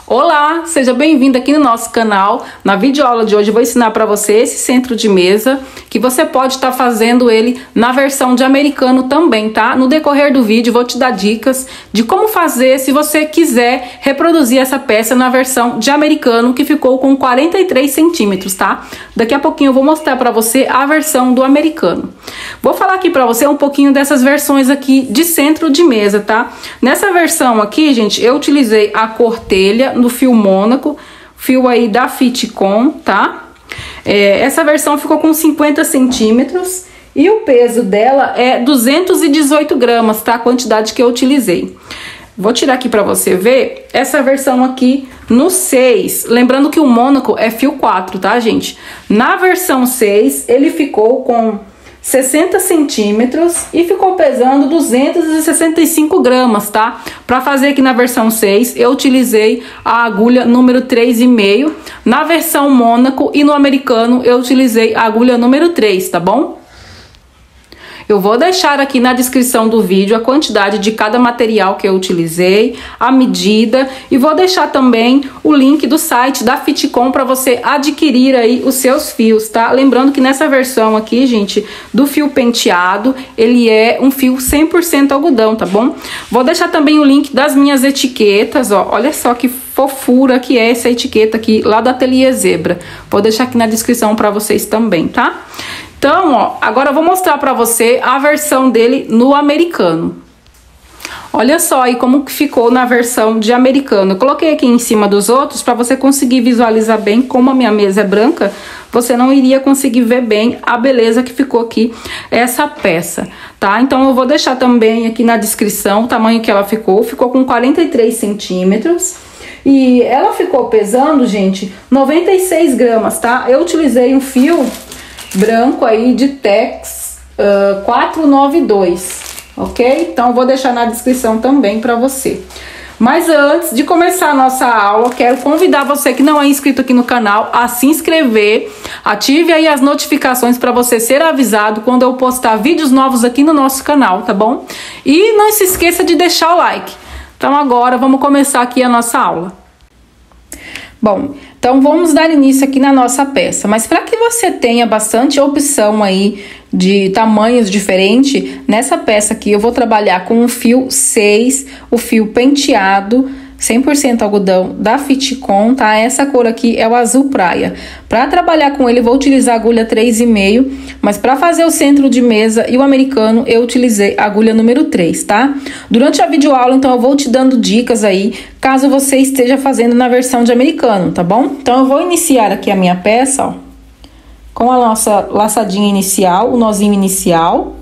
Olá, seja bem-vindo aqui no nosso canal. Na videoaula de hoje eu vou ensinar para você esse centro de mesa, que você pode estar fazendo ele na versão de americano também, tá? No decorrer do vídeo eu vou te dar dicas de como fazer se você quiser reproduzir essa peça na versão de americano, que ficou com 43 centímetros, tá? Daqui a pouquinho eu vou mostrar para você a versão do americano. Vou falar aqui para você um pouquinho dessas versões aqui de centro de mesa, tá? Nessa versão aqui, gente, eu utilizei a cor telha no fio Mônaco, fio aí da Fitcom, tá? Essa versão ficou com 50 centímetros e o peso dela é 218 gramas, tá? A quantidade que eu utilizei. Vou tirar aqui pra você ver essa versão aqui no 6. Lembrando que o Mônaco é fio 4, tá, gente? Na versão 6, ele ficou com 60 centímetros e ficou pesando 265 gramas, tá? Para fazer aqui na versão 6, eu utilizei a agulha número 3,5. Na versão Mônaco e no americano, eu utilizei a agulha número 3, tá bom? Eu vou deixar aqui na descrição do vídeo a quantidade de cada material que eu utilizei, a medida, e vou deixar também o link do site da Fitcom para você adquirir aí os seus fios, tá? Lembrando que nessa versão aqui, gente, do fio penteado, ele é um fio 100% algodão, tá bom? Vou deixar também o link das minhas etiquetas, ó, olha só que fofura que é essa etiqueta aqui, lá do Ateliê Zebra. Vou deixar aqui na descrição para vocês também, tá? Então, ó, agora eu vou mostrar pra você a versão dele no americano. Olha só aí como que ficou na versão de americano. Eu coloquei aqui em cima dos outros pra você conseguir visualizar bem. Como a minha mesa é branca, você não iria conseguir ver bem a beleza que ficou aqui essa peça, tá? Então eu vou deixar também aqui na descrição o tamanho que ela ficou. Ficou com 43 centímetros. E ela ficou pesando, gente, 96 gramas, tá? Eu utilizei um fio branco aí de Tex 492, ok? Então eu vou deixar na descrição também para você. Mas antes de começar a nossa aula, quero convidar você que não é inscrito aqui no canal a se inscrever, ative aí as notificações para você ser avisado quando eu postar vídeos novos aqui no nosso canal, tá bom? E não se esqueça de deixar o like. Então agora vamos começar aqui a nossa aula. Bom, então vamos dar início aqui na nossa peça, mas para que você tenha bastante opção aí de tamanhos diferentes, nessa peça aqui eu vou trabalhar com o fio 6, o fio penteado, 100% algodão da Fitcom, tá? Essa cor aqui é o azul praia. Para trabalhar com ele, vou utilizar a agulha 3,5, mas para fazer o centro de mesa e o americano, eu utilizei a agulha número 3, tá? Durante a videoaula, então, eu vou te dando dicas aí, caso você esteja fazendo na versão de americano, tá bom? Então, eu vou iniciar aqui a minha peça, ó, com a nossa laçadinha inicial, o nozinho inicial.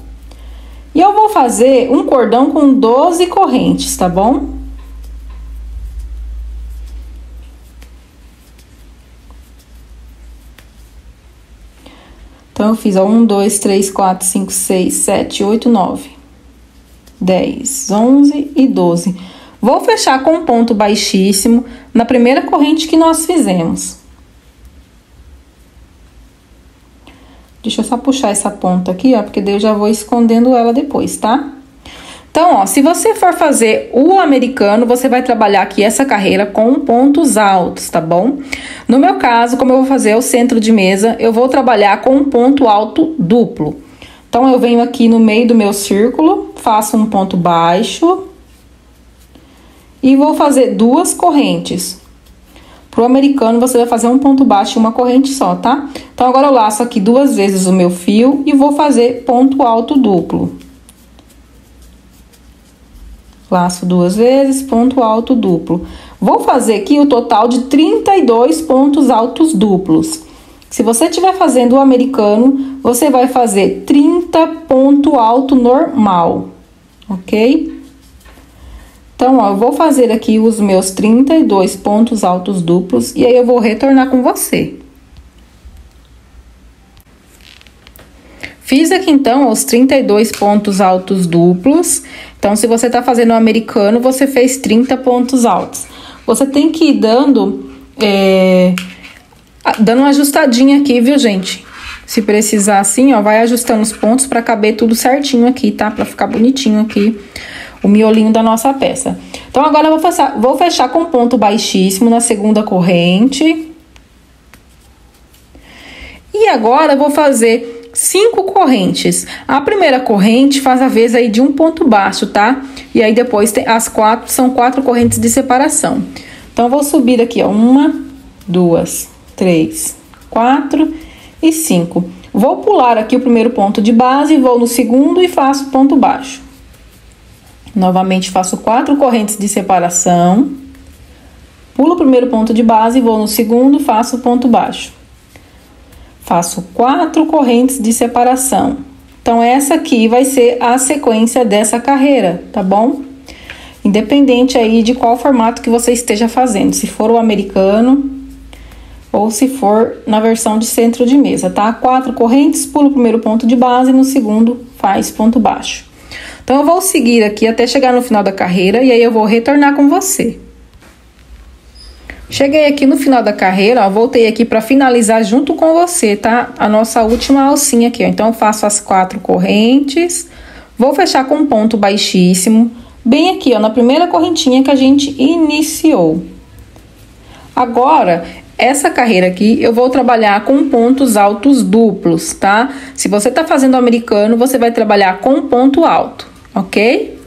E eu vou fazer um cordão com 12 correntes, tá bom? Então, eu fiz, ó, 1, 2, 3, 4, 5, 6, 7, 8, 9, 10, 11 e 12. Vou fechar com um ponto baixíssimo na primeira corrente que nós fizemos. Deixa eu só puxar essa ponta aqui, ó, porque daí eu já vou escondendo ela depois, tá? Então, ó, se você for fazer o americano, você vai trabalhar aqui essa carreira com pontos altos, tá bom? No meu caso, como eu vou fazer o centro de mesa, eu vou trabalhar com um ponto alto duplo. Então, eu venho aqui no meio do meu círculo, faço um ponto baixo e vou fazer duas correntes. Pro americano, você vai fazer um ponto baixo e uma corrente só, tá? Então, agora eu laço aqui duas vezes o meu fio e vou fazer ponto alto duplo. Laço duas vezes, ponto alto duplo. Vou fazer aqui o total de 32 pontos altos duplos. Se você estiver fazendo o americano, você vai fazer 30 ponto alto normal, ok? Então, ó, eu vou fazer aqui os meus 32 pontos altos duplos e aí eu vou retornar com você. Fiz aqui, então, os 32 pontos altos duplos. Então, se você tá fazendo o americano, você fez 30 pontos altos. Você tem que ir dando uma ajustadinha aqui, viu, gente? Se precisar assim, ó, vai ajustando os pontos pra caber tudo certinho aqui, tá? Pra ficar bonitinho aqui o miolinho da nossa peça. Então, agora eu vou fechar com ponto baixíssimo na segunda corrente. E agora eu vou fazer 5 correntes. A primeira corrente faz a vez aí de um ponto baixo, tá? E aí depois tem as 4, são 4 correntes de separação. Então, eu vou subir aqui, ó, 1, 2, 3, 4 e 5. Vou pular aqui o primeiro ponto de base, vou no segundo e faço ponto baixo. Novamente, faço 4 correntes de separação. Pulo o primeiro ponto de base, vou no segundo, faço ponto baixo. Faço 4 correntes de separação. Então, essa aqui vai ser a sequência dessa carreira, tá bom? Independente aí de qual formato que você esteja fazendo, se for o americano ou se for na versão de centro de mesa, tá? 4 correntes, pulo o primeiro ponto de base, no segundo faz ponto baixo. Então, eu vou seguir aqui até chegar no final da carreira e aí eu vou retornar com você. Cheguei aqui no final da carreira, ó, voltei aqui para finalizar junto com você, tá? A nossa última alcinha aqui, ó. Então, eu faço as 4 correntes, vou fechar com um ponto baixíssimo, bem aqui, ó, na primeira correntinha que a gente iniciou. Agora, essa carreira aqui, eu vou trabalhar com pontos altos duplos, tá? Se você tá fazendo americano, você vai trabalhar com ponto alto, ok?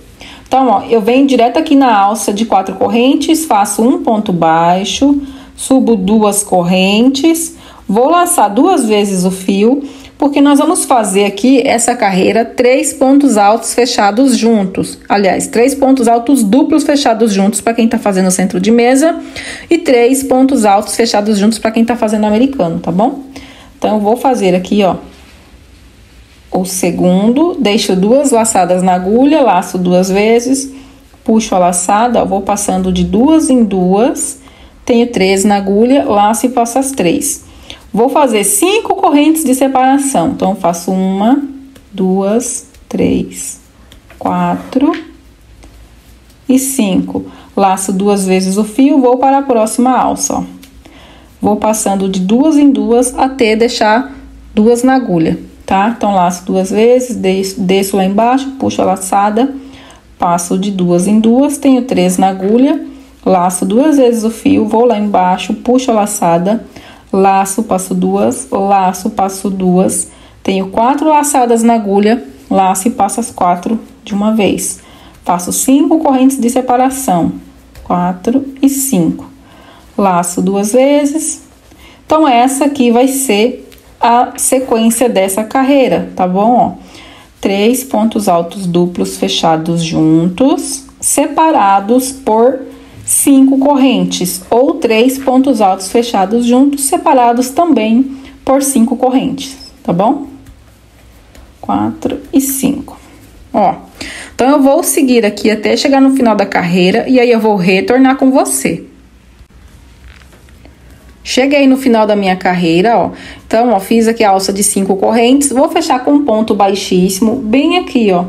Então, ó, eu venho direto aqui na alça de 4 correntes, faço um ponto baixo, subo 2 correntes, vou laçar 2 vezes o fio, porque nós vamos fazer aqui essa carreira 3 pontos altos fechados juntos. Aliás, 3 pontos altos duplos fechados juntos para quem tá fazendo centro de mesa e 3 pontos altos fechados juntos para quem tá fazendo americano, tá bom? Então, eu vou fazer aqui, ó, o segundo, deixo 2 laçadas na agulha, laço 2 vezes, puxo a laçada, ó, vou passando de 2 em 2, tenho 3 na agulha, laço e passo as 3. Vou fazer 5 correntes de separação, então, faço 1, 2, 3, 4 e 5. Laço 2 vezes o fio, vou para a próxima alça, ó. Vou passando de 2 em 2 até deixar 2 na agulha. Tá? Então, laço 2 vezes, desço lá embaixo, puxo a laçada, passo de 2 em 2, tenho 3 na agulha, laço 2 vezes o fio, vou lá embaixo, puxo a laçada, laço, passo 2, laço, passo 2, tenho 4 laçadas na agulha, laço e passo as 4 de uma vez. Faço 5 correntes de separação, 4 e 5. Laço 2 vezes. Então, essa aqui vai ser a sequência dessa carreira, tá bom? Ó, 3 pontos altos duplos fechados juntos, separados por 5 correntes, ou 3 pontos altos fechados juntos, separados também por 5 correntes, tá bom? 4 e 5. Ó, então, eu vou seguir aqui até chegar no final da carreira e aí eu vou retornar com você. Cheguei no final da minha carreira, ó. Então, ó, fiz aqui a alça de 5 correntes. Vou fechar com um ponto baixíssimo, bem aqui, ó.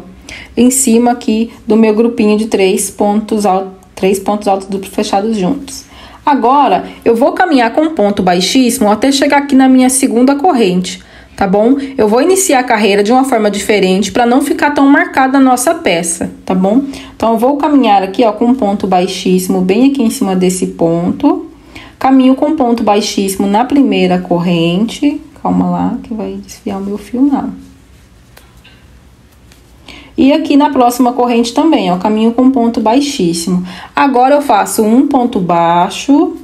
Em cima aqui do meu grupinho de 3 pontos altos duplos fechados juntos. Agora, eu vou caminhar com um ponto baixíssimo até chegar aqui na minha segunda corrente, tá bom? Eu vou iniciar a carreira de uma forma diferente para não ficar tão marcada a nossa peça, tá bom? Então, eu vou caminhar aqui, ó, com um ponto baixíssimo bem aqui em cima desse ponto. Caminho com ponto baixíssimo na primeira corrente. Calma lá, que vai desfiar o meu fio, não. E aqui na próxima corrente também, ó, caminho com ponto baixíssimo. Agora, eu faço um ponto baixo.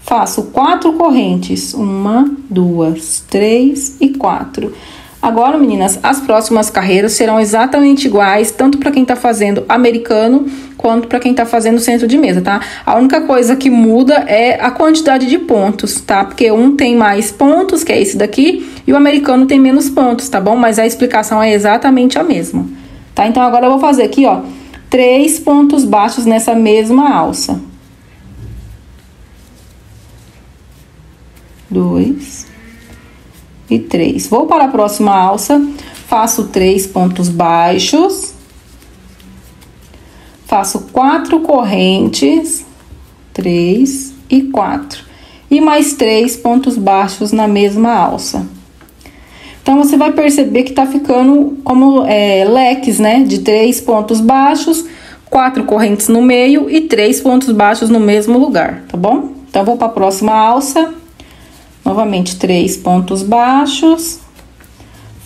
Faço 4 correntes. 1, 2, 3 e 4. Agora, meninas, as próximas carreiras serão exatamente iguais, tanto para quem tá fazendo americano, quanto para quem tá fazendo centro de mesa, tá? A única coisa que muda é a quantidade de pontos, tá? Porque um tem mais pontos, que é esse daqui, e o americano tem menos pontos, tá bom? Mas a explicação é exatamente a mesma, tá? Então, agora eu vou fazer aqui, ó, 3 pontos baixos nessa mesma alça. 2 e 3. Vou para a próxima alça, faço 3 pontos baixos, faço 4 correntes, 3 e 4, e mais 3 pontos baixos na mesma alça. Então, você vai perceber que tá ficando como leques, né? De 3 pontos baixos 4 correntes no meio e 3 pontos baixos no mesmo lugar, tá bom? Então, vou para a próxima alça. Novamente, 3 pontos baixos.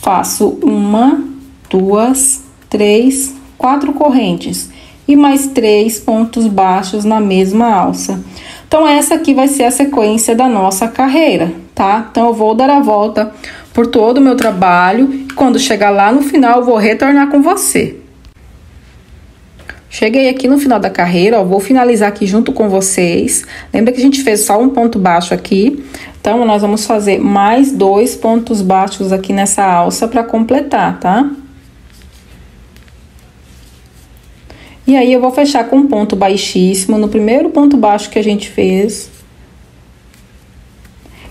Faço 1, 2, 3, 4 correntes. E mais 3 pontos baixos na mesma alça. Então, essa aqui vai ser a sequência da nossa carreira, tá? Então, eu vou dar a volta por todo o meu trabalho. E quando chegar lá no final, eu vou retornar com você. Cheguei aqui no final da carreira, ó, vou finalizar aqui junto com vocês. Lembra que a gente fez só um ponto baixo aqui? Então, nós vamos fazer mais 2 pontos baixos aqui nessa alça para completar, tá? E aí, eu vou fechar com um ponto baixíssimo no primeiro ponto baixo que a gente fez.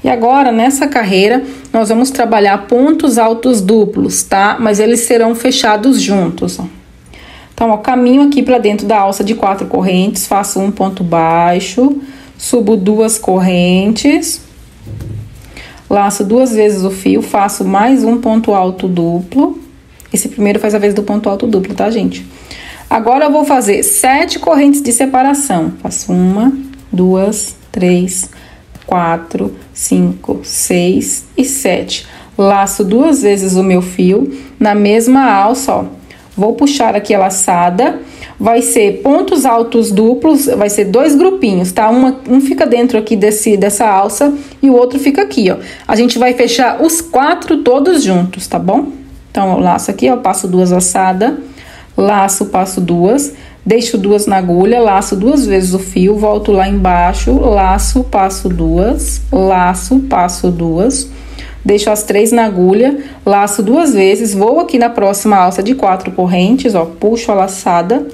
E agora, nessa carreira, nós vamos trabalhar pontos altos duplos, tá? Mas eles serão fechados juntos, ó. Então, ó, caminho aqui para dentro da alça de 4 correntes, faço um ponto baixo, subo 2 correntes, laço 2 vezes o fio, faço mais um ponto alto duplo. Esse primeiro faz a vez do ponto alto duplo, tá, gente? Agora, eu vou fazer 7 correntes de separação. Faço 1, 2, 3, 4, 5, 6 e 7. Laço 2 vezes o meu fio na mesma alça, ó. Vou puxar aqui a laçada, vai ser pontos altos duplos, vai ser 2 grupinhos, tá? Um fica dentro aqui dessa alça e o outro fica aqui, ó. A gente vai fechar os 4 todos juntos, tá bom? Então, eu laço aqui, ó, passo 2 laçadas, laço, passo 2, deixo 2 na agulha, laço 2 vezes o fio, volto lá embaixo, laço, passo 2, laço, passo 2... Deixo as 3 na agulha, laço 2 vezes, vou aqui na próxima alça de 4 correntes, ó, puxo a laçada,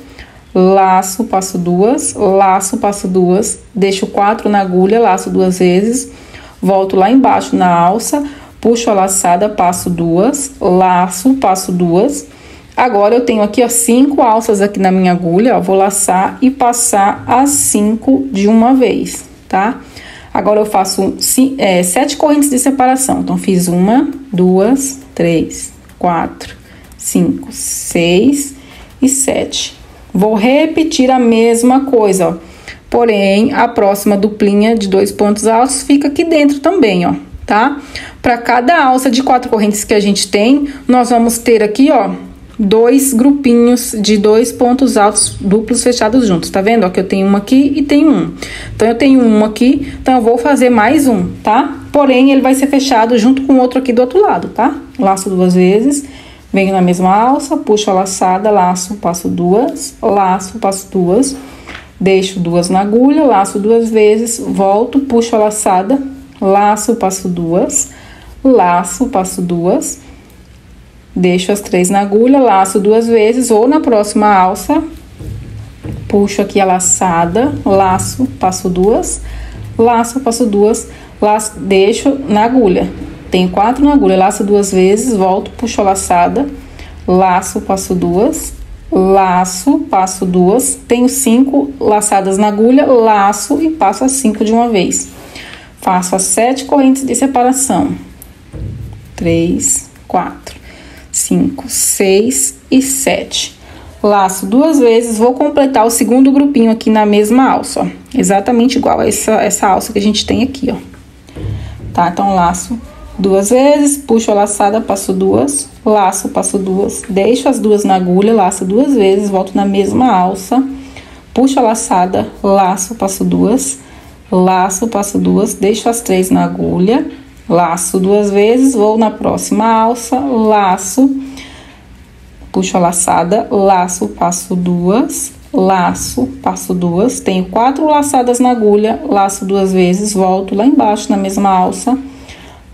laço, passo 2, laço, passo 2, deixo 4 na agulha, laço 2 vezes, volto lá embaixo na alça, puxo a laçada, passo 2, laço, passo 2. Agora, eu tenho aqui, ó, 5 alças aqui na minha agulha, ó, vou laçar e passar as 5 de uma vez, tá? Agora, eu faço 7 correntes de separação. Então, fiz 1, 2, 3, 4, 5, 6 e 7. Vou repetir a mesma coisa, ó. Porém, a próxima duplinha de 2 pontos altos fica aqui dentro também, ó, tá? Para cada alça de 4 correntes que a gente tem, nós vamos ter aqui, ó, 2 grupinhos de 2 pontos altos duplos fechados juntos, tá vendo? Ó, que eu tenho um aqui e tenho um. Então, eu tenho um aqui, então eu vou fazer mais um, tá? Porém, ele vai ser fechado junto com o outro aqui do outro lado, tá? Laço 2 vezes, venho na mesma alça, puxo a laçada, laço, passo 2, laço, passo 2, deixo 2 na agulha, laço 2 vezes, volto, puxo a laçada, laço, passo 2, laço, passo 2, deixo as 3 na agulha, laço 2 vezes, ou na próxima alça, puxo aqui a laçada, laço, passo 2, laço, passo 2, laço, deixo na agulha. Tenho 4 na agulha, laço 2 vezes, volto, puxo a laçada, laço, passo 2, laço, passo 2, tenho 5 laçadas na agulha, laço e passo as 5 de uma vez. Faço as 7 correntes de separação. 3, 4, 5, 6 e 7. Laço 2 vezes, vou completar o segundo grupinho aqui na mesma alça, ó. Exatamente igual a essa alça que a gente tem aqui, ó. Tá? Então, laço 2 vezes, puxo a laçada, passo 2, laço, passo 2, deixo as 2 na agulha, laço 2 vezes, volto na mesma alça, puxo a laçada, laço, passo 2, laço, passo 2, deixo as 3 na agulha, laço 2 vezes, vou na próxima alça, laço, puxo a laçada, laço, passo 2, laço, passo 2, tenho 4 laçadas na agulha, laço 2 vezes, volto lá embaixo na mesma alça,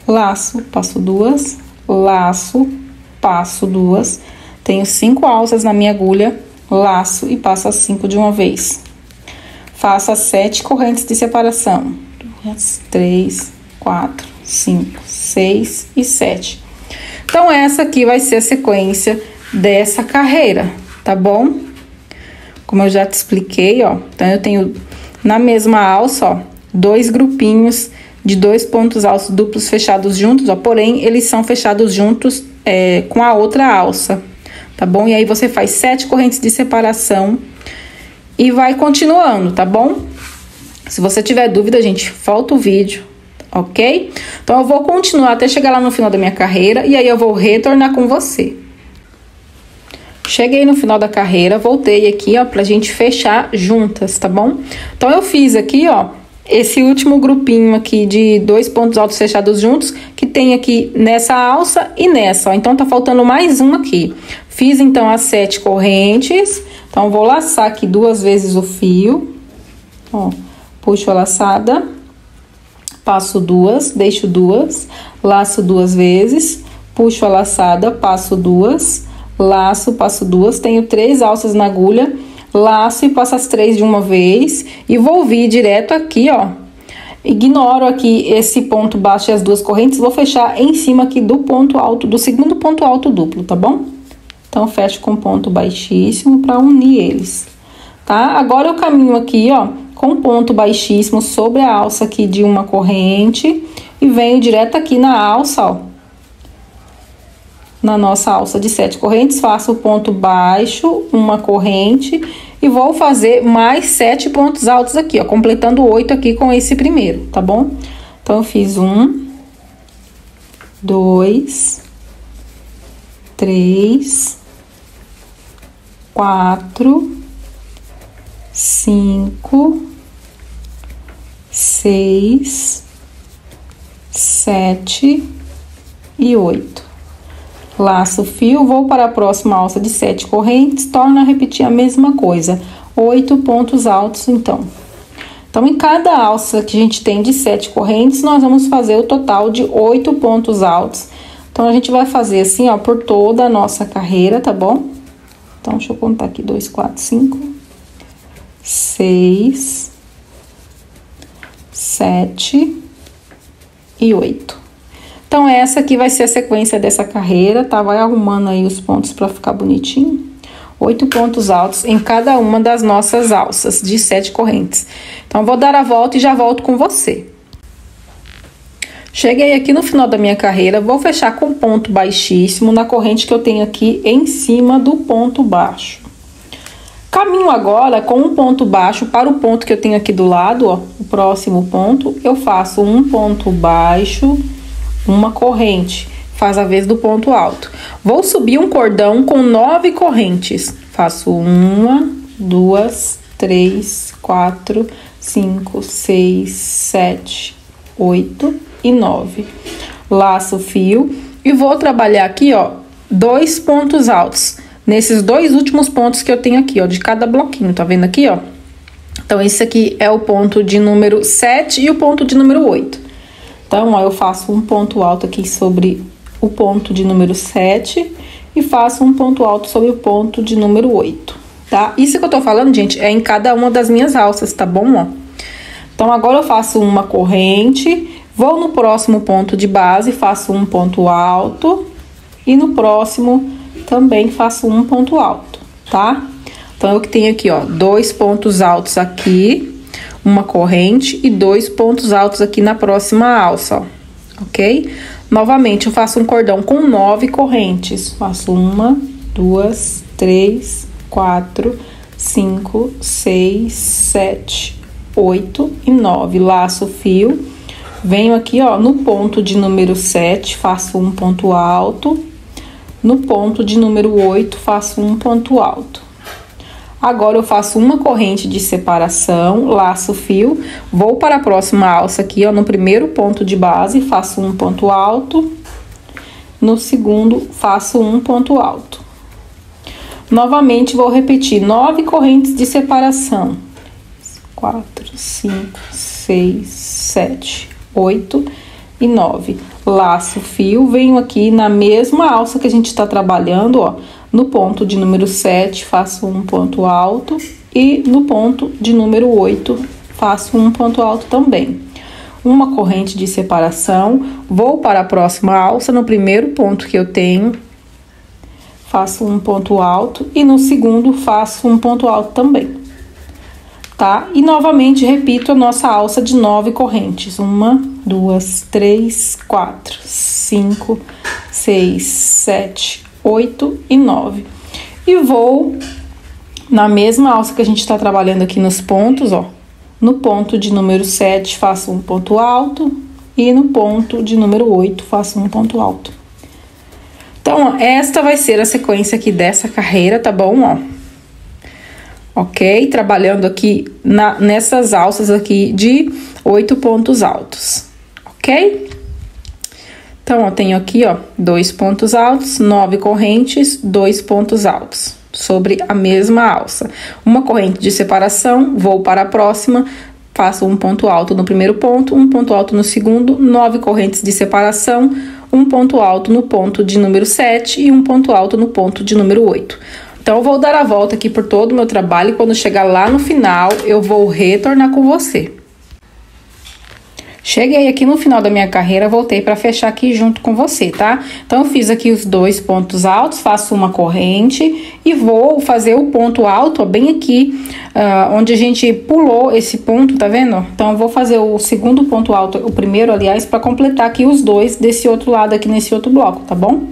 laço, passo 2, laço, passo 2, tenho 5 alças na minha agulha, laço e passo as 5 de uma vez. Faço as 7 correntes de separação. 2, 3, 4, 5, 6 e 7. Então, essa aqui vai ser a sequência dessa carreira, tá bom? Como eu já te expliquei, ó. Então, eu tenho na mesma alça, ó, 2 grupinhos de 2 pontos altos duplos fechados juntos, ó. Porém, eles são fechados juntos com a outra alça, tá bom? E aí, você faz 7 correntes de separação. e vai continuando, tá bom? Se você tiver dúvida, gente, volta o vídeo, ok? Então, eu vou continuar até chegar lá no final da minha carreira e aí eu vou retornar com você. Cheguei no final da carreira, voltei aqui, ó, pra gente fechar juntas, tá bom? Então, eu fiz aqui, ó, esse último grupinho aqui de 2 pontos altos fechados juntos, que tem aqui nessa alça e nessa, ó. Então, tá faltando mais um aqui. Fiz, então, as 7 correntes. Então, vou laçar aqui 2 vezes o fio, ó. Puxo a laçada, passo 2, deixo 2, laço 2 vezes, puxo a laçada, passo 2, laço, passo 2, tenho 3 alças na agulha, laço e passo as 3 de uma vez e vou vir direto aqui, ó. Ignoro aqui esse ponto baixo e as 2 correntes, vou fechar em cima aqui do ponto alto, do segundo ponto alto duplo, tá bom? Então, fecho com ponto baixíssimo para unir eles, tá? Agora, eu caminho aqui, ó, com ponto baixíssimo sobre a alça aqui de uma corrente e venho direto aqui na alça, ó. Na nossa alça de 7 correntes, faço o ponto baixo, uma corrente e vou fazer mais 7 pontos altos aqui, ó, completando 8 aqui com esse primeiro, tá bom? Então, eu fiz 1, 2, 3, 4, 5, 6, 7 e 8. Laço o fio, vou para a próxima alça de 7 correntes, torno a repetir a mesma coisa, 8 pontos altos, então. Então, em cada alça que a gente tem de 7 correntes, nós vamos fazer o total de 8 pontos altos. Então, a gente vai fazer assim, ó, por toda a nossa carreira, tá bom? Então, deixa eu contar aqui, 2, 4, 5, 6, 7 e 8. Então, essa aqui vai ser a sequência dessa carreira, tá? Vai arrumando aí os pontos pra ficar bonitinho. 8 pontos altos em cada uma das nossas alças de 7 correntes. Então, vou dar a volta e já volto com você. Cheguei aqui no final da minha carreira, vou fechar com ponto baixíssimo na corrente que eu tenho aqui em cima do ponto baixo. Caminho agora com um ponto baixo para o ponto que eu tenho aqui do lado, ó, o próximo ponto, eu faço um ponto baixo, uma corrente, faz a vez do ponto alto. Vou subir um cordão com 9 correntes. Faço 1, 2, 3, 4, 5, 6, 7, 8 e 9. Laço o fio e vou trabalhar aqui, ó, 2 pontos altos. Nesses 2 últimos pontos que eu tenho aqui, ó, de cada bloquinho, tá vendo aqui, ó? Então, esse aqui é o ponto de número 7 e o ponto de número 8. Então, ó, eu faço um ponto alto aqui sobre o ponto de número 7 e faço um ponto alto sobre o ponto de número 8, tá? Isso que eu tô falando, gente, é em cada uma das minhas alças, tá bom, ó? Então, agora eu faço uma corrente, vou no próximo ponto de base, faço um ponto alto e no próximo também faço um ponto alto, tá? Então, eu que tenho aqui, ó, 2 pontos altos aqui, uma corrente e 2 pontos altos aqui na próxima alça, ó, ok? Novamente, eu faço um cordão com 9 correntes. Faço 1, 2, 3, 4, 5, 6, 7, 8 e 9. Laço o fio, venho aqui, ó, no ponto de número 7, faço um ponto alto. No ponto de número 8, faço um ponto alto. Agora, eu faço uma corrente de separação, laço o fio, vou para a próxima alça aqui, ó, no primeiro ponto de base, faço um ponto alto. No segundo, faço um ponto alto. Novamente, vou repetir 9 correntes de separação. 4, 5, 6, 7, 8 e 9. Laço o fio, venho aqui na mesma alça que a gente tá trabalhando, ó, no ponto de número 7, faço um ponto alto e no ponto de número 8, faço um ponto alto também. Uma corrente de separação, vou para a próxima alça, no primeiro ponto que eu tenho, faço um ponto alto e no segundo faço um ponto alto também, tá? E novamente repito a nossa alça de 9 correntes. 1, 2, 3, 4, 5, 6, 7, 8 e 9. E vou Na mesma alça que a gente tá trabalhando aqui nos pontos, ó, no ponto de número 7, faço um ponto alto, e no ponto de número 8, faço um ponto alto. Então, ó, esta vai ser a sequência aqui dessa carreira, tá bom, ó? Ok? Trabalhando aqui nessas alças aqui de 8 pontos altos, ok? Então, ó, tenho aqui, ó, 2 pontos altos, 9 correntes, 2 pontos altos, sobre a mesma alça. Uma corrente de separação, vou para a próxima, faço um ponto alto no primeiro ponto, um ponto alto no segundo, 9 correntes de separação, um ponto alto no ponto de número 7 e um ponto alto no ponto de número 8. Então, eu vou dar a volta aqui por todo o meu trabalho e quando chegar lá no final, eu vou retornar com você. Cheguei aqui no final da minha carreira, voltei para fechar aqui junto com você, tá? Então, eu fiz aqui os 2 pontos altos, faço uma corrente e vou fazer o ponto alto, ó, bem aqui, onde a gente pulou esse ponto, tá vendo? Então, eu vou fazer o segundo ponto alto, o primeiro, aliás, para completar aqui os 2 desse outro lado aqui, nesse outro bloco, tá bom?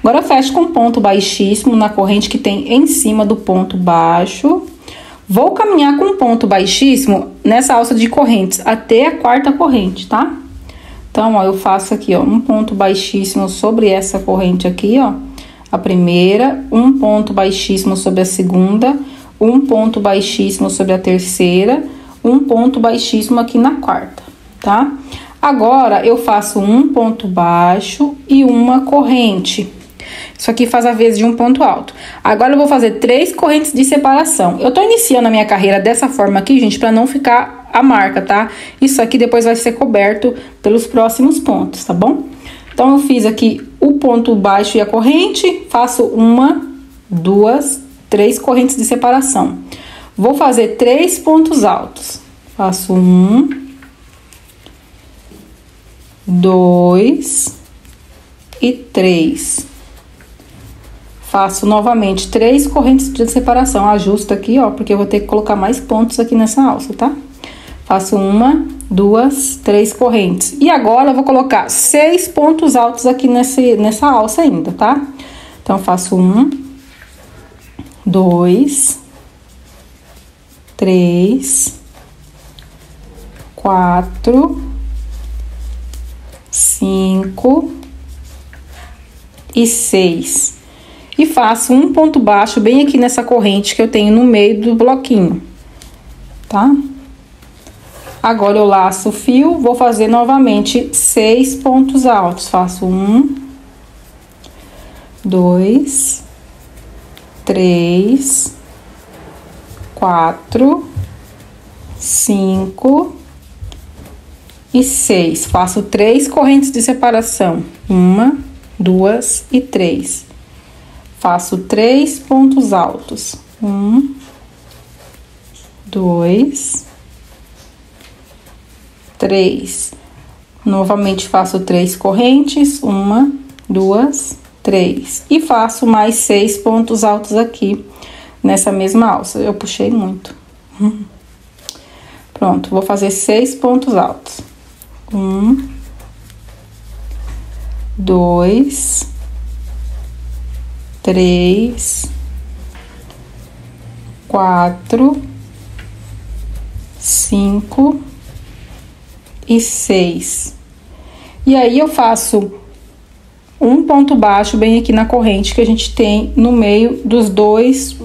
Agora, fecho com ponto baixíssimo na corrente que tem em cima do ponto baixo. Vou caminhar com ponto baixíssimo nessa alça de correntes até a quarta corrente, tá? Então, ó, eu faço aqui, ó, um ponto baixíssimo sobre essa corrente aqui, ó, a primeira, um ponto baixíssimo sobre a segunda, um ponto baixíssimo sobre a terceira, um ponto baixíssimo aqui na quarta, tá? Agora, eu faço um ponto baixo e uma corrente. Isso aqui faz a vez de um ponto alto. Agora, eu vou fazer 3 correntes de separação. Eu tô iniciando a minha carreira dessa forma aqui, gente, pra não ficar a marca, tá? Isso aqui depois vai ser coberto pelos próximos pontos, tá bom? Então, eu fiz aqui o ponto baixo e a corrente, faço 1, 2, 3 correntes de separação. Vou fazer 3 pontos altos. Faço 1, 2 e 3. Faço novamente 3 correntes de separação. Ajusto aqui, ó, porque eu vou ter que colocar mais pontos aqui nessa alça, tá? Faço 1, 2, 3 correntes. E agora eu vou colocar 6 pontos altos aqui nessa alça ainda, tá? Então, faço 1, 2, 3, 4, 5 e 6. E faço um ponto baixo bem aqui nessa corrente que eu tenho no meio do bloquinho, tá? Agora, eu laço o fio, vou fazer novamente 6 pontos altos. Faço 1, 2, 3, 4, 5 e 6. Faço 3 correntes de separação. 1, 2 e 3. Faço 3 pontos altos. 1, 2, 3. Novamente faço 3 correntes. 1, 2, 3. E faço mais 6 pontos altos aqui nessa mesma alça. Eu puxei muito. Pronto, vou fazer 6 pontos altos. 1, 2, 3, 4, 5 e 6. E aí, eu faço um ponto baixo bem aqui na corrente que a gente tem no meio dos 2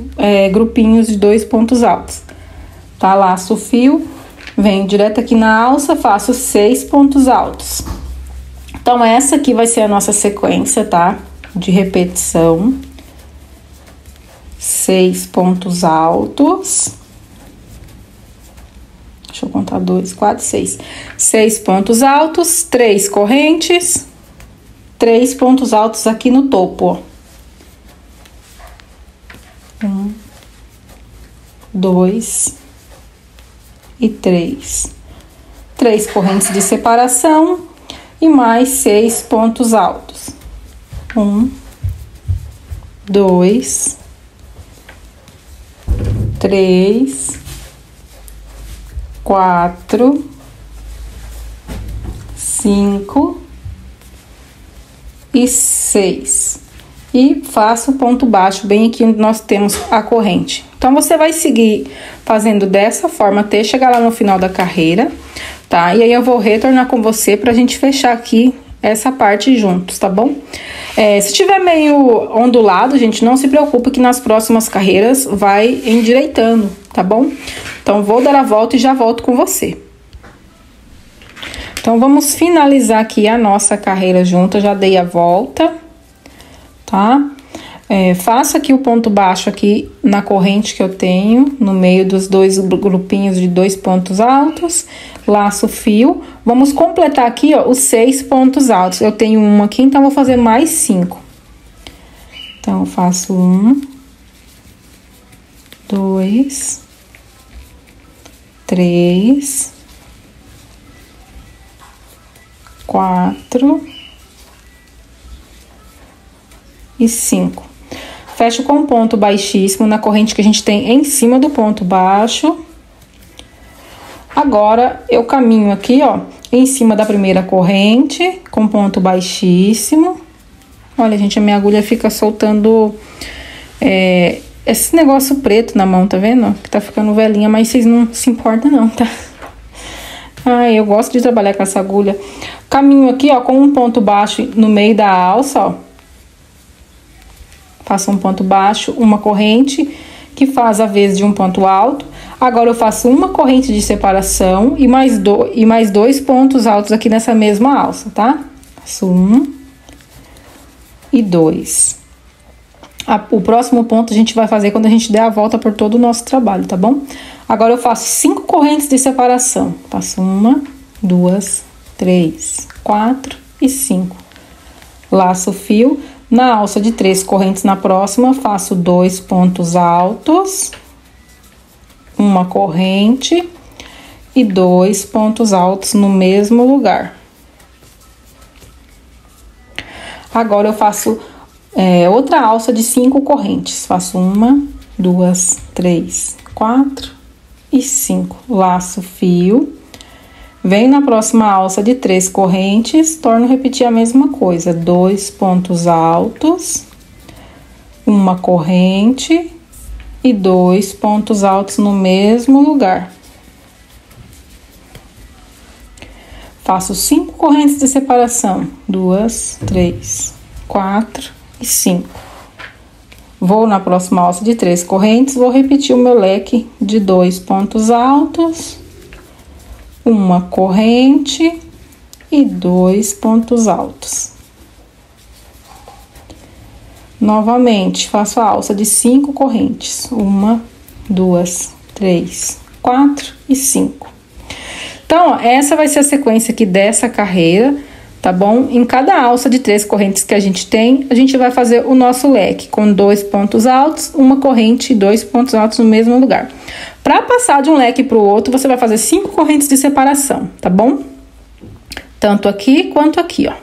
grupinhos de 2 pontos altos. Tá? Laço o fio, venho direto aqui na alça, faço 6 pontos altos. Então, essa aqui vai ser a nossa sequência, tá? De repetição. 6 pontos altos. Deixa eu contar 2, 4, 6. 6 pontos altos, 3 correntes, 3 pontos altos aqui no topo, ó. 1, 2 e 3. 3 correntes de separação e mais 6 pontos altos. 1, 2, 3, 4, 5 e 6. e faço ponto baixo bem aqui onde nós temos a corrente. Então, você vai seguir fazendo dessa forma até chegar lá no final da carreira, tá? E aí, eu vou retornar com você pra gente fechar aqui essa parte juntos, tá bom? Se tiver meio ondulado, gente, não se preocupe que nas próximas carreiras vai endireitando, tá bom? Então, vou dar a volta e já volto com você. Então, vamos finalizar aqui a nossa carreira junta, já dei a volta, tá? Faço aqui o ponto baixo aqui na corrente que eu tenho, no meio dos dois grupinhos de 2 pontos altos, laço o fio. Vamos completar aqui, ó, os 6 pontos altos. Eu tenho um aqui, então, vou fazer mais 5. Então, eu faço 1, 2, 3, 4 e 5. Fecho com ponto baixíssimo na corrente que a gente tem em cima do ponto baixo. Agora, eu caminho aqui, ó, em cima da primeira corrente, com ponto baixíssimo. Olha, gente, a minha agulha fica soltando esse negócio preto na mão, tá vendo? Que tá ficando velhinha, mas vocês não se importam não, tá? Ai, eu gosto de trabalhar com essa agulha. Caminho aqui, ó, com um ponto baixo no meio da alça, ó. Faço um ponto baixo, uma corrente, que faz a vez de um ponto alto. Agora, eu faço uma corrente de separação e mais 2 pontos altos aqui nessa mesma alça, tá? Faço 1 e 2. O próximo ponto a gente vai fazer quando a gente der a volta por todo o nosso trabalho, tá bom? Agora, eu faço 5 correntes de separação. Faço 1, 2, 3, 4 e 5. Laço o fio. Na alça de 3 correntes na próxima, faço 2 pontos altos, uma corrente e 2 pontos altos no mesmo lugar. Agora, eu faço outra alça de 5 correntes. Faço 1, 2, 3, 4 e 5. Laço o fio. Venho na próxima alça de 3 correntes, torno a repetir a mesma coisa. 2 pontos altos, uma corrente e 2 pontos altos no mesmo lugar. Faço 5 correntes de separação. 2, 3, 4 e 5. Vou na próxima alça de 3 correntes, vou repetir o meu leque de 2 pontos altos, uma corrente e 2 pontos altos. Novamente, faço a alça de 5 correntes. 1, 2, 3, 4 e 5. Então, ó, essa vai ser a sequência aqui dessa carreira, tá bom? Em cada alça de 3 correntes que a gente tem, a gente vai fazer o nosso leque com 2 pontos altos, uma corrente e 2 pontos altos no mesmo lugar. Para passar de um leque para o outro, você vai fazer 5 correntes de separação, tá bom? Tanto aqui quanto aqui, ó.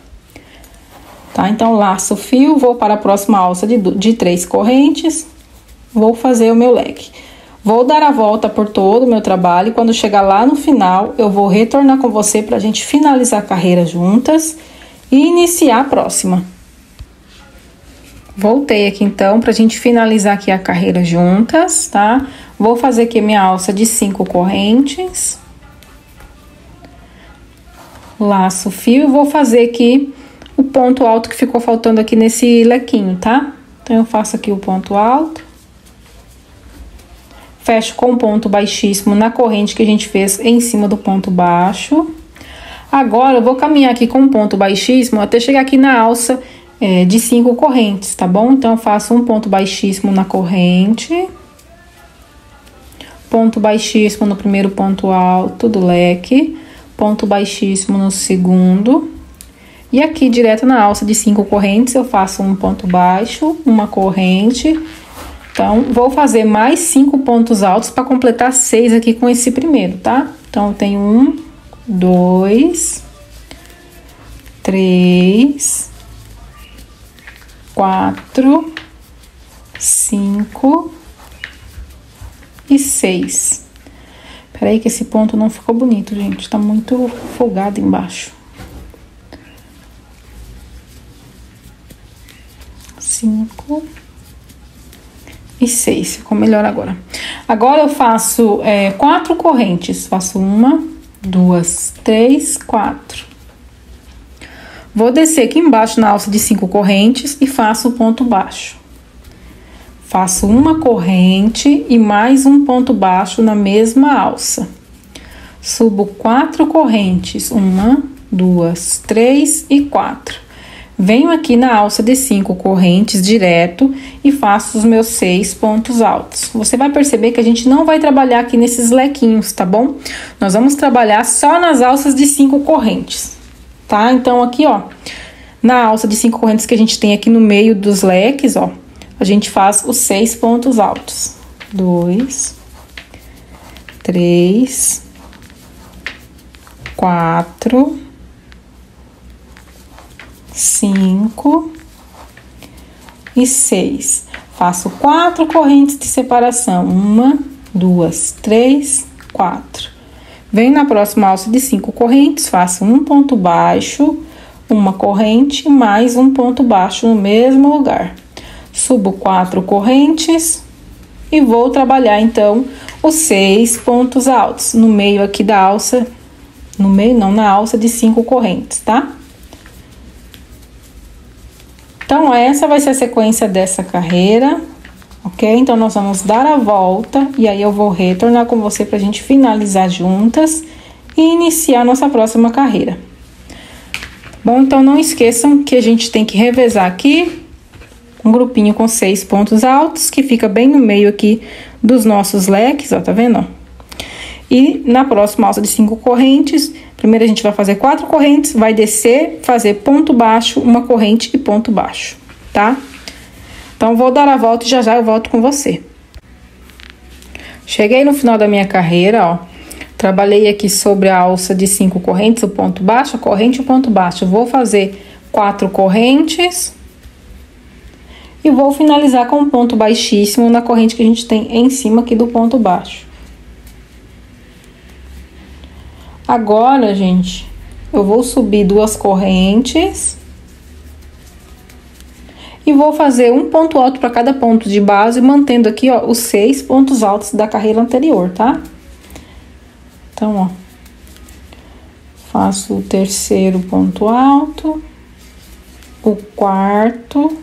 Tá? Então, laço o fio, vou para a próxima alça de 3 correntes, vou fazer o meu leque. Vou dar a volta por todo o meu trabalho e quando chegar lá no final, eu vou retornar com você para a gente finalizar a carreira juntas e iniciar a próxima. Voltei aqui, então, pra gente finalizar aqui a carreira juntas, tá? Vou fazer aqui a minha alça de 5 correntes. Laço o fio e vou fazer aqui o ponto alto que ficou faltando aqui nesse lequinho, tá? Então, eu faço aqui o ponto alto. Fecho com ponto baixíssimo na corrente que a gente fez em cima do ponto baixo. Agora, eu vou caminhar aqui com ponto baixíssimo até chegar aqui na alça de 5 correntes, tá bom? Então, eu faço um ponto baixíssimo na corrente, ponto baixíssimo no primeiro ponto alto do leque, ponto baixíssimo no segundo, e aqui direto na alça de 5 correntes eu faço um ponto baixo, uma corrente. Então, vou fazer mais 5 pontos altos para completar 6 aqui com esse primeiro, tá? Então, eu tenho 1, 2, 3, 4, 5 e 6. Peraí que esse ponto não ficou bonito, gente. Tá muito folgado embaixo. 5 e 6. Ficou melhor agora. Agora eu faço 4 correntes. Faço 1, 2, 3, 4. Vou descer aqui embaixo na alça de 5 correntes e faço o ponto baixo. Faço uma corrente e mais um ponto baixo na mesma alça. Subo 4 correntes. 1, 2, 3 e 4. Venho aqui na alça de 5 correntes direto e faço os meus 6 pontos altos. Você vai perceber que a gente não vai trabalhar aqui nesses lequinhos, tá bom? Nós vamos trabalhar só nas alças de 5 correntes, tá? Então, aqui, ó, na alça de 5 correntes que a gente tem aqui no meio dos leques, ó, a gente faz os 6 pontos altos. 2, 3, 4, 5 e 6. Faço 4 correntes de separação. 1, 2, 3, 4. Venho na próxima alça de 5 correntes, faço um ponto baixo, uma corrente, mais um ponto baixo no mesmo lugar. Subo 4 correntes e vou trabalhar, então, os 6 pontos altos no meio aqui da alça, no meio não, na alça de 5 correntes, tá? Então, essa vai ser a sequência dessa carreira, ok? Então, nós vamos dar a volta e aí eu vou retornar com você pra gente finalizar juntas e iniciar a nossa próxima carreira. Bom, então, não esqueçam que a gente tem que revezar aqui um grupinho com 6 pontos altos, que fica bem no meio aqui dos nossos leques, ó, tá vendo, ó? E na próxima alça de 5 correntes, primeiro a gente vai fazer 4 correntes, vai descer, fazer ponto baixo, uma corrente e ponto baixo, tá? Então, vou dar a volta e já já eu volto com você. Cheguei no final da minha carreira, ó. Trabalhei aqui sobre a alça de 5 correntes, o ponto baixo, a corrente e o ponto baixo. Vou fazer 4 correntes e vou finalizar com um ponto baixíssimo na corrente que a gente tem em cima aqui do ponto baixo. Agora, gente, eu vou subir 2 correntes e vou fazer um ponto alto para cada ponto de base, mantendo aqui, ó, os 6 pontos altos da carreira anterior, tá? Então, ó, faço o terceiro ponto alto, o quarto,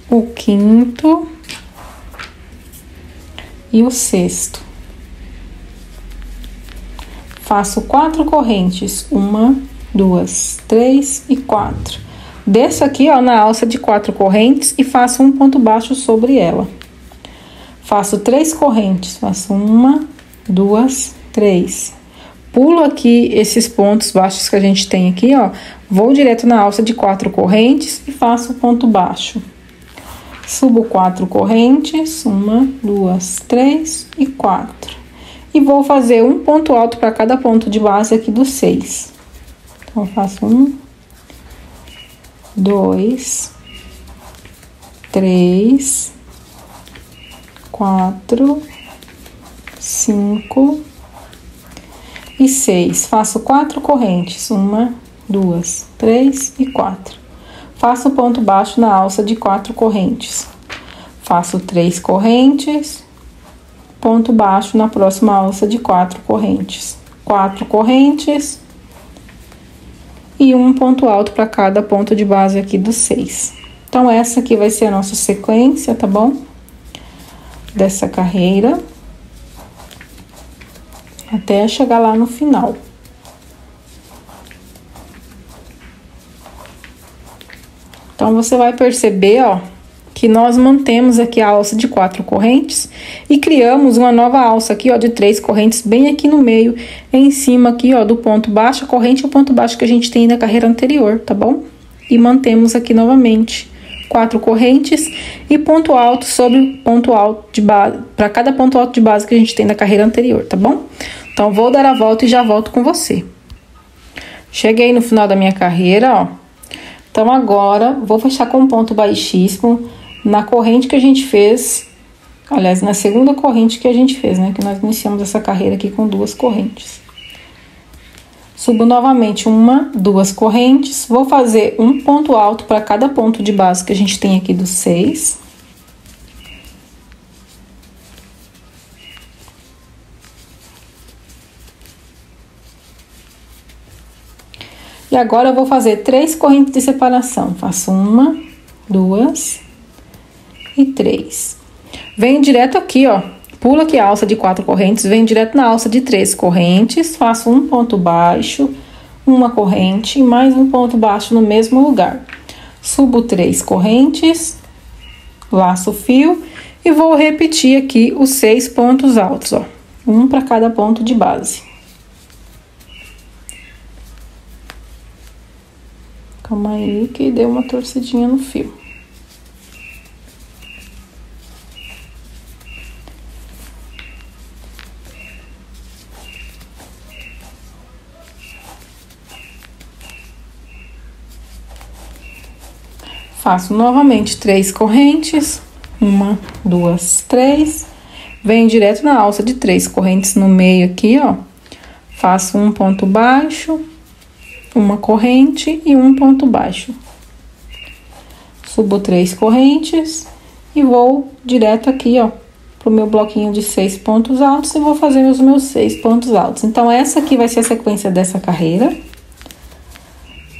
o quinto e o sexto. Faço 4 correntes, 1, 2, 3 e 4. Desço aqui, ó, na alça de 4 correntes e faço um ponto baixo sobre ela. Faço 3 correntes, faço 1, 2, 3. Pulo aqui esses pontos baixos que a gente tem aqui, ó. Vou direto na alça de 4 correntes e faço o ponto baixo. Subo 4 correntes, 1, 2, 3 e 4. E vou fazer um ponto alto para cada ponto de base aqui dos 6. Então, eu faço 1, 2, 3, 4, 5 e 6. Faço 4 correntes, 1, 2, 3 e 4. Faço ponto baixo na alça de 4 correntes. Faço 3 correntes, ponto baixo na próxima alça de 4 correntes. 4 correntes e um ponto alto para cada ponto de base aqui dos 6. Então, essa aqui vai ser a nossa sequência, tá bom? Dessa carreira. Até chegar lá no final. Então, você vai perceber, ó, que nós mantemos aqui a alça de 4 correntes e criamos uma nova alça aqui, ó, de 3 correntes bem aqui no meio, em cima aqui, ó, do ponto baixo, a corrente e o ponto baixo que a gente tem na carreira anterior, tá bom? E mantemos aqui novamente 4 correntes e ponto alto sobre ponto alto de base, para cada ponto alto de base que a gente tem na carreira anterior, tá bom? Então, vou dar a volta e já volto com você. Cheguei no final da minha carreira, ó. Então, agora, vou fechar com um ponto baixíssimo na corrente que a gente fez, aliás, na segunda corrente que a gente fez, né? Que nós iniciamos essa carreira aqui com 2 correntes. Subo novamente uma, duas correntes, vou fazer um ponto alto para cada ponto de base que a gente tem aqui dos 6. E agora eu vou fazer 3 correntes de separação. Faço uma, duas e 3. Venho direto aqui, ó. Pulo aqui a alça de 4 correntes, venho direto na alça de 3 correntes, faço um ponto baixo, uma corrente e mais um ponto baixo no mesmo lugar. Subo 3 correntes, laço o fio e vou repetir aqui os 6 pontos altos, ó. Um para cada ponto de base. Calma aí que deu uma torcidinha no fio. Faço novamente 3 correntes, uma, duas, 3. Venho direto na alça de 3 correntes no meio aqui, ó. Faço um ponto baixo, uma corrente e um ponto baixo. Subo 3 correntes e vou direto aqui, ó, pro meu bloquinho de 6 pontos altos e vou fazer os meus 6 pontos altos. Então, essa aqui vai ser a sequência dessa carreira.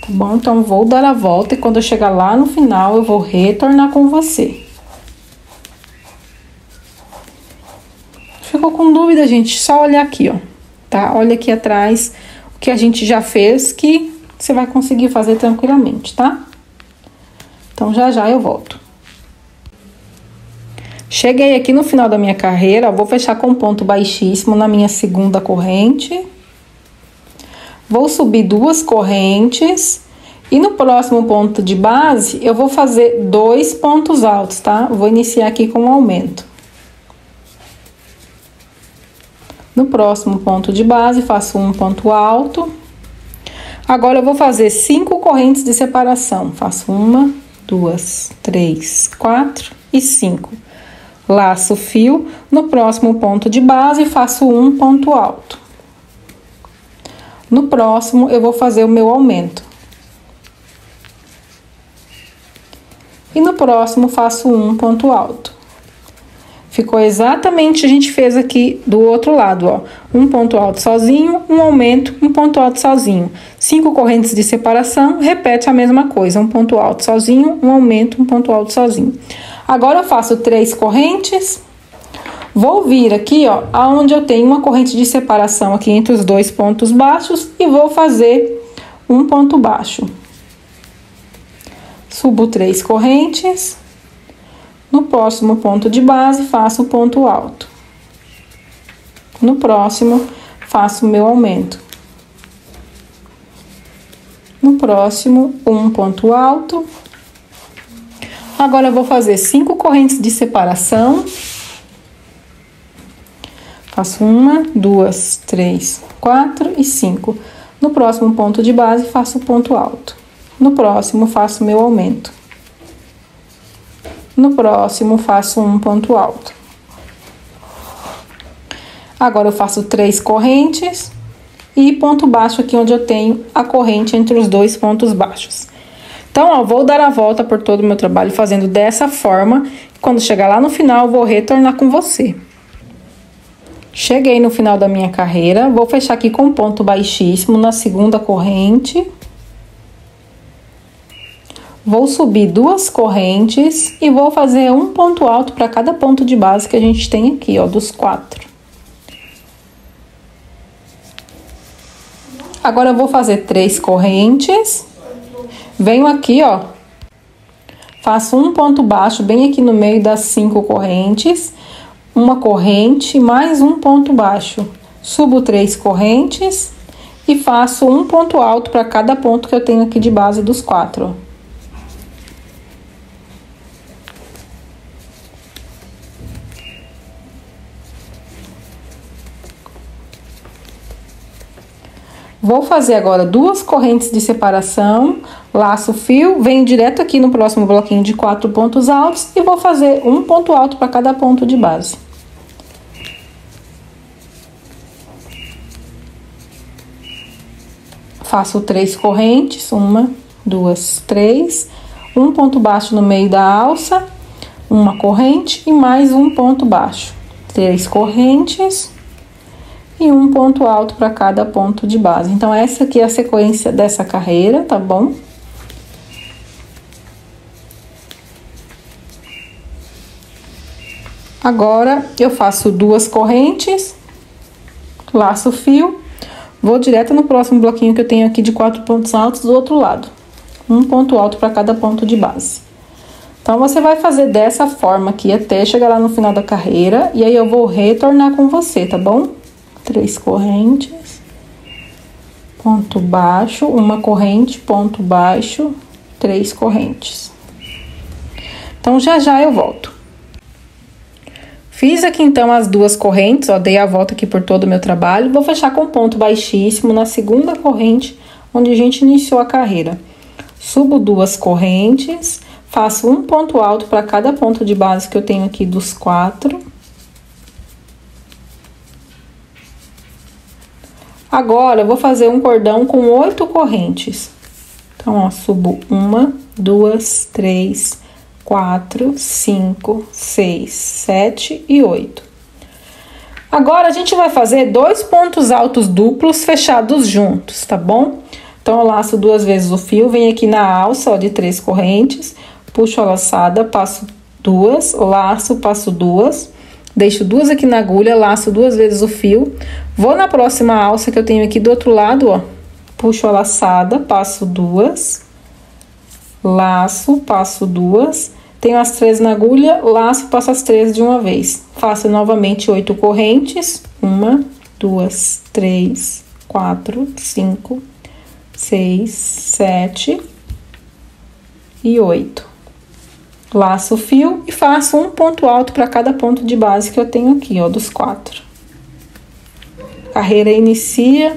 Tá bom? Então, vou dar a volta e quando eu chegar lá no final, eu vou retornar com você. Ficou com dúvida, gente? Só olhar aqui, ó, tá? Olha aqui atrás o que a gente já fez, que você vai conseguir fazer tranquilamente, tá? Então, já eu volto. Cheguei aqui no final da minha carreira, ó, vou fechar com ponto baixíssimo na minha segunda corrente. Vou subir 2 correntes e no próximo ponto de base eu vou fazer 2 pontos altos, tá? Vou iniciar aqui com um aumento. No próximo ponto de base faço um ponto alto. Agora eu vou fazer 5 correntes de separação. Faço uma, duas, 3, 4 e 5. Laço o fio. No próximo ponto de base faço um ponto alto. No próximo, eu vou fazer o meu aumento. E no próximo, faço um ponto alto. Ficou exatamente, a gente fez aqui do outro lado, ó. Um ponto alto sozinho, um aumento, um ponto alto sozinho. 5 correntes de separação, repete a mesma coisa. Um ponto alto sozinho, um aumento, um ponto alto sozinho. Agora, eu faço 3 correntes. Vou vir aqui, ó, aonde eu tenho uma corrente de separação aqui entre os 2 pontos baixos e vou fazer um ponto baixo. Subo 3 correntes. No próximo ponto de base, faço o ponto alto. No próximo, faço o meu aumento. No próximo, um ponto alto. Agora, eu vou fazer 5 correntes de separação. Faço uma, duas, 3, 4 e 5. No próximo ponto de base, faço o ponto alto. No próximo, faço meu aumento. No próximo, faço um ponto alto. Agora, eu faço 3 correntes e ponto baixo aqui onde eu tenho a corrente entre os 2 pontos baixos. Então, ó, vou dar a volta por todo o meu trabalho fazendo dessa forma. Quando chegar lá no final, eu vou retornar com você. Cheguei no final da minha carreira, vou fechar aqui com ponto baixíssimo na segunda corrente. Vou subir 2 correntes e vou fazer um ponto alto para cada ponto de base que a gente tem aqui, ó, dos 4. Agora, eu vou fazer 3 correntes. Venho aqui, ó, faço um ponto baixo bem aqui no meio das 5 correntes. Uma corrente, mais um ponto baixo. Subo 3 correntes e faço um ponto alto para cada ponto que eu tenho aqui de base dos 4. Vou fazer agora 2 correntes de separação, laço o fio, venho direto aqui no próximo bloquinho de 4 pontos altos e vou fazer um ponto alto para cada ponto de base. faço 3 correntes, 1, 2, 3, um ponto baixo no meio da alça, uma corrente e mais um ponto baixo, 3 correntes e um ponto alto para cada ponto de base. Então, essa aqui é a sequência dessa carreira, tá bom? Agora, eu faço 2 correntes, laço o fio, vou direto no próximo bloquinho que eu tenho aqui de 4 pontos altos do outro lado. Um ponto alto para cada ponto de base. Então, você vai fazer dessa forma aqui até chegar lá no final da carreira, e aí eu vou retornar com você, tá bom? 3 correntes, ponto baixo, uma corrente, ponto baixo, 3 correntes. Então, já eu volto. Fiz aqui, então, as 2 correntes, ó, dei a volta aqui por todo o meu trabalho. Vou fechar com ponto baixíssimo na segunda corrente, onde a gente iniciou a carreira. Subo 2 correntes, faço um ponto alto para cada ponto de base que eu tenho aqui dos 4. Agora, eu vou fazer um cordão com 8 correntes. Então, ó, subo 1, 2, 3, 4, 5, 6, 7 e 8. Agora, a gente vai fazer 2 pontos altos duplos fechados juntos, tá bom? Então, eu laço 2 vezes o fio, venho aqui na alça, ó, de 3 correntes, puxo a laçada, passo 2, laço, passo 2, deixo 2 aqui na agulha, laço 2 vezes o fio, vou na próxima alça que eu tenho aqui do outro lado, ó, puxo a laçada, passo 2, laço, passo 2, tenho as 3 na agulha, laço, passo as 3 de uma vez. Faço novamente 8 correntes, 1, 2, 3, 4, 5, 6, 7 e 8. Laço o fio e faço um ponto alto para cada ponto de base que eu tenho aqui, ó, dos 4. Carreira inicia,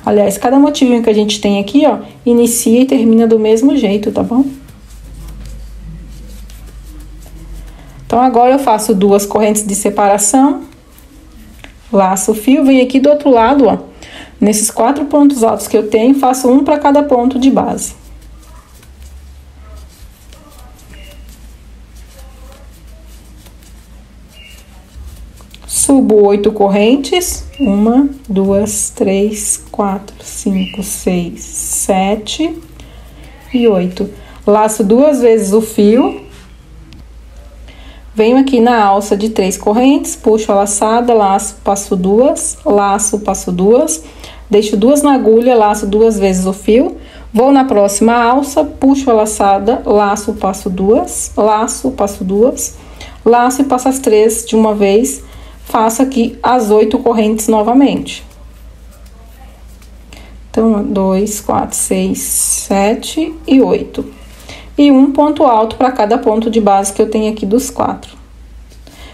aliás, cada motivinho que a gente tem aqui, ó, inicia e termina do mesmo jeito, tá bom? Então, agora eu faço 2 correntes de separação, laço o fio, venho aqui do outro lado, ó, nesses 4 pontos altos que eu tenho, faço um para cada ponto de base. Subo 8 correntes, 1, 2, 3, 4, 5, 6, 7 e 8. Laço 2 vezes o fio, venho aqui na alça de 3 correntes, puxo a laçada, laço, passo 2, laço, passo 2, deixo 2 na agulha, laço 2 vezes o fio, vou na próxima alça, puxo a laçada, laço, passo 2, laço, passo 2, laço e passo as 3 de uma vez, faço aqui as 8 correntes novamente. Então, 2, 4, 6, 7 e 8. E um ponto alto para cada ponto de base que eu tenho aqui dos 4.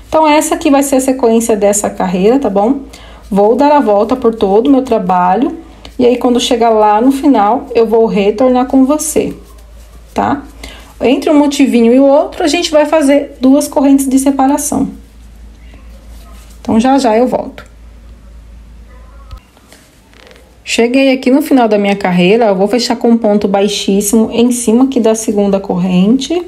Então, essa aqui vai ser a sequência dessa carreira, tá bom? Vou dar a volta por todo o meu trabalho. E aí, quando chegar lá no final, eu vou retornar com você, tá? Entre um motivinho e o outro, a gente vai fazer 2 correntes de separação. Então, já eu volto. Cheguei aqui no final da minha carreira, eu vou fechar com um ponto baixíssimo em cima aqui da segunda corrente.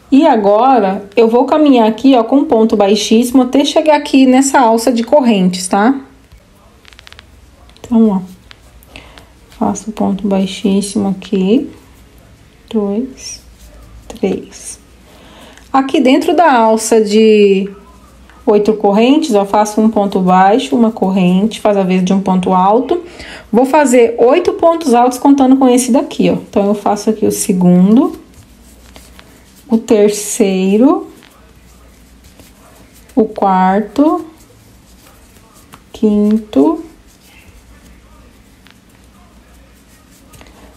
E agora, eu vou caminhar aqui, ó, com um ponto baixíssimo até chegar aqui nessa alça de correntes, tá? Então, ó, faço ponto baixíssimo aqui, 2, 3. Aqui dentro da alça de 8 correntes, ó, faço um ponto baixo, uma corrente, faz a vez de um ponto alto. Vou fazer 8 pontos altos contando com esse daqui, ó. Então, eu faço aqui o segundo, o terceiro, o quarto, quinto,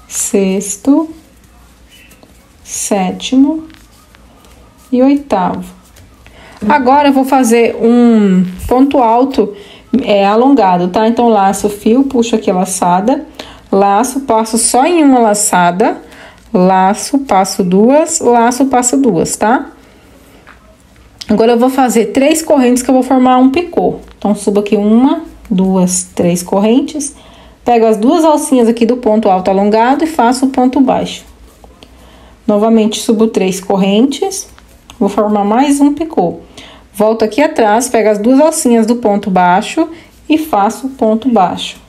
sexto, sétimo e oitavo. Agora, eu vou fazer um ponto alto alongado, tá? Então, laço o fio, puxo aqui a laçada, laço, passo só em uma laçada, laço, passo 2, laço, passo 2, tá? Agora, eu vou fazer 3 correntes que eu vou formar um picô. Então, subo aqui 1, 2, 3 correntes, Pego as duas alcinhas aqui do ponto alto alongado e faço o ponto baixo. Novamente, subo 3 correntes, vou formar mais um picô. Volto aqui atrás, pego as duas alcinhas do ponto baixo e faço o ponto baixo.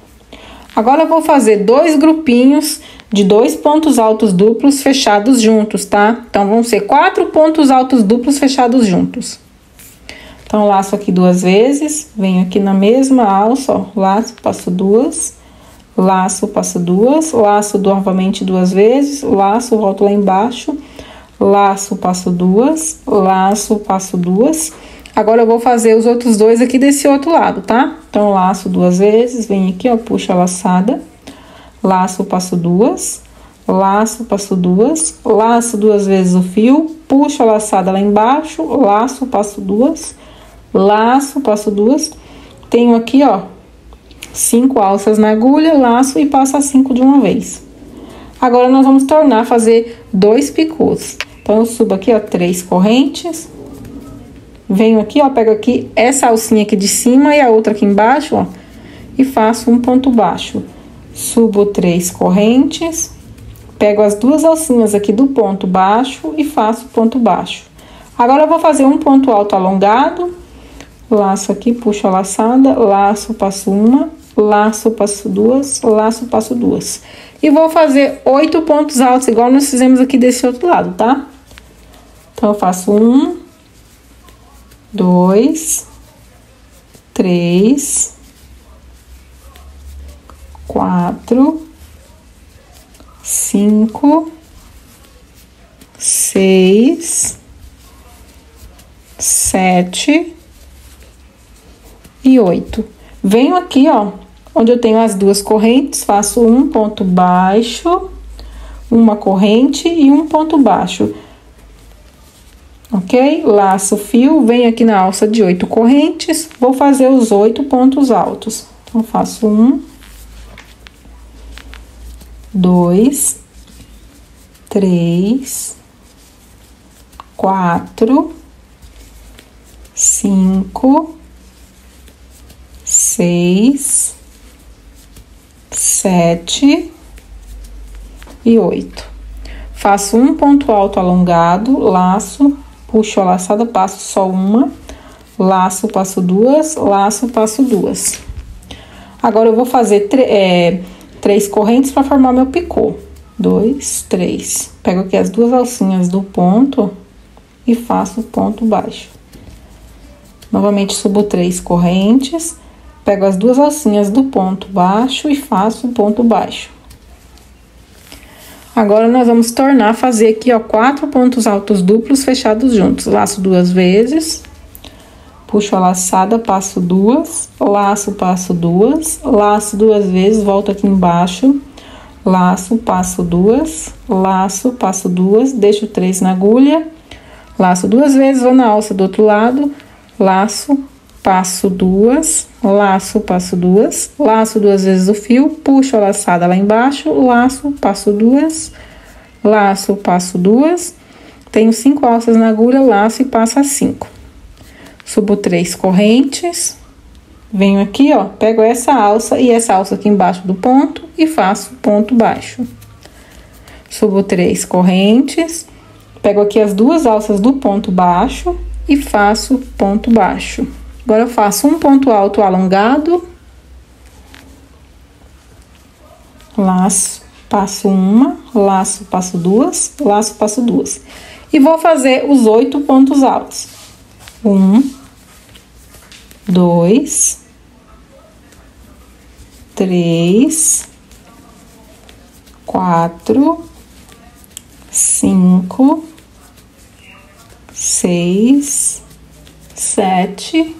Agora, eu vou fazer 2 grupinhos de 2 pontos altos duplos fechados juntos, tá? Então, vão ser 4 pontos altos duplos fechados juntos. Então, laço aqui 2 vezes, venho aqui na mesma alça, ó, laço, passo 2, laço, passo 2, laço novamente 2 vezes, laço, volto lá embaixo, laço, passo 2, laço, passo 2. Agora, eu vou fazer os outros 2 aqui desse outro lado, tá? Então, laço 2 vezes, venho aqui, ó, puxo a laçada, laço, passo 2, laço, passo 2, laço 2 vezes o fio, puxo a laçada lá embaixo, laço, passo 2, laço, passo 2. Tenho aqui, ó, 5 alças na agulha, laço e passo as 5 de uma vez. Agora, nós vamos tornar a fazer 2 picôs. Então, eu subo aqui, ó, 3 correntes. Venho aqui, ó, pego aqui essa alcinha aqui de cima e a outra aqui embaixo, ó, e faço um ponto baixo. Subo 3 correntes, pego as duas alcinhas aqui do ponto baixo e faço ponto baixo. Agora, eu vou fazer um ponto alto alongado, laço aqui, puxo a laçada, laço, passo uma, laço, passo 2, laço, passo 2. E vou fazer 8 pontos altos, igual nós fizemos aqui desse outro lado, tá? Então, eu faço 1, 2, 3, 4, 5, 6, 7 e 8. Venho aqui, ó, onde eu tenho as duas correntes, faço um ponto baixo, uma corrente e um ponto baixo. Ok? Laço o fio, venho aqui na alça de 8 correntes, vou fazer os 8 pontos altos. Então, faço 1, 2, 3, 4, 5, 6, 7 e 8. Faço um ponto alto alongado, laço, puxo a laçada, passo só uma, laço, passo 2, laço, passo 2. Agora, eu vou fazer 3 correntes para formar meu picô. 2, 3. Pego aqui as duas alcinhas do ponto e faço o ponto baixo. Novamente, subo 3 correntes, pego as duas alcinhas do ponto baixo e faço o ponto baixo. Agora, nós vamos tornar a fazer aqui, ó, 4 pontos altos duplos fechados juntos. Laço 2 vezes, puxo a laçada, passo 2, laço, passo 2, laço 2 vezes, volto aqui embaixo, laço, passo 2, laço, passo 2, deixo 3 na agulha, laço 2 vezes, vou na alça do outro lado, laço, passo 2, laço, passo 2, laço 2 vezes o fio, puxo a laçada lá embaixo, laço, passo 2, laço, passo 2, tenho 5 alças na agulha, laço e passo as 5. Subo 3 correntes, venho aqui, ó, pego essa alça e essa alça aqui embaixo do ponto e faço ponto baixo. Subo 3 correntes, pego aqui as duas alças do ponto baixo e faço ponto baixo. Agora, eu faço um ponto alto alongado, laço, passo uma, laço, passo 2, laço, passo 2. E vou fazer os 8 pontos altos. 1, 2, 3, 4, 5, 6, 7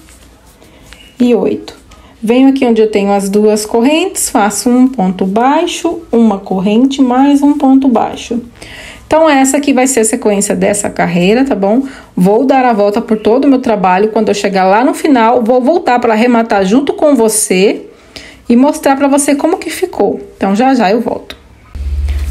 e 8. Venho aqui onde eu tenho as duas correntes, faço um ponto baixo, uma corrente, mais um ponto baixo. Então, essa aqui vai ser a sequência dessa carreira, tá bom? Vou dar a volta por todo o meu trabalho. Quando eu chegar lá no final, vou voltar para arrematar junto com você e mostrar para você como que ficou. Então, já já eu volto.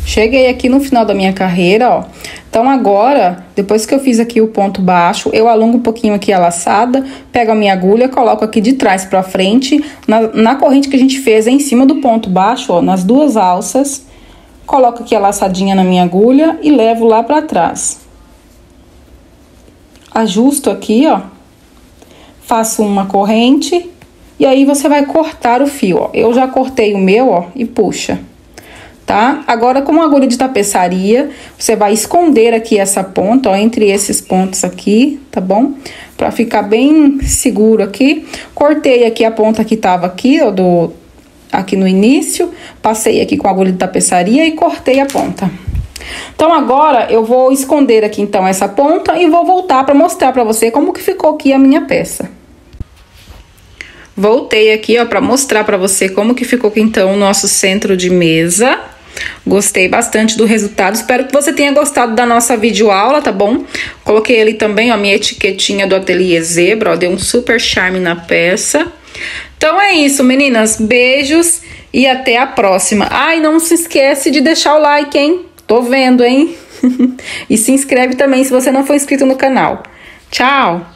Cheguei aqui no final da minha carreira, ó. Então agora, depois que eu fiz aqui o ponto baixo, eu alongo um pouquinho aqui a laçada, pego a minha agulha, coloco aqui de trás pra frente, na corrente que a gente fez em cima do ponto baixo, ó, nas duas alças, coloco aqui a laçadinha na minha agulha e levo lá pra trás. Ajusto aqui, ó, faço uma corrente e aí você vai cortar o fio, ó. Eu já cortei o meu, ó, e puxa, tá? Agora, com uma agulha de tapeçaria, você vai esconder aqui essa ponta, ó, entre esses pontos aqui, tá bom? Pra ficar bem seguro aqui. Cortei aqui a ponta que tava aqui, ó, aqui no início, passei aqui com a agulha de tapeçaria e cortei a ponta. Então, agora, eu vou esconder aqui, então, essa ponta e vou voltar pra mostrar pra você como que ficou aqui a minha peça. Voltei aqui, ó, pra mostrar pra você como que ficou aqui, então, o nosso centro de mesa. Gostei bastante do resultado, espero que você tenha gostado da nossa videoaula, tá bom? Coloquei ali também, ó, minha etiquetinha do Ateliê Zebra, ó, deu um super charme na peça. Então, é isso, meninas, beijos e até a próxima. Ai, não se esquece de deixar o like, hein? Tô vendo, hein? E se inscreve também se você não for inscrito no canal. Tchau!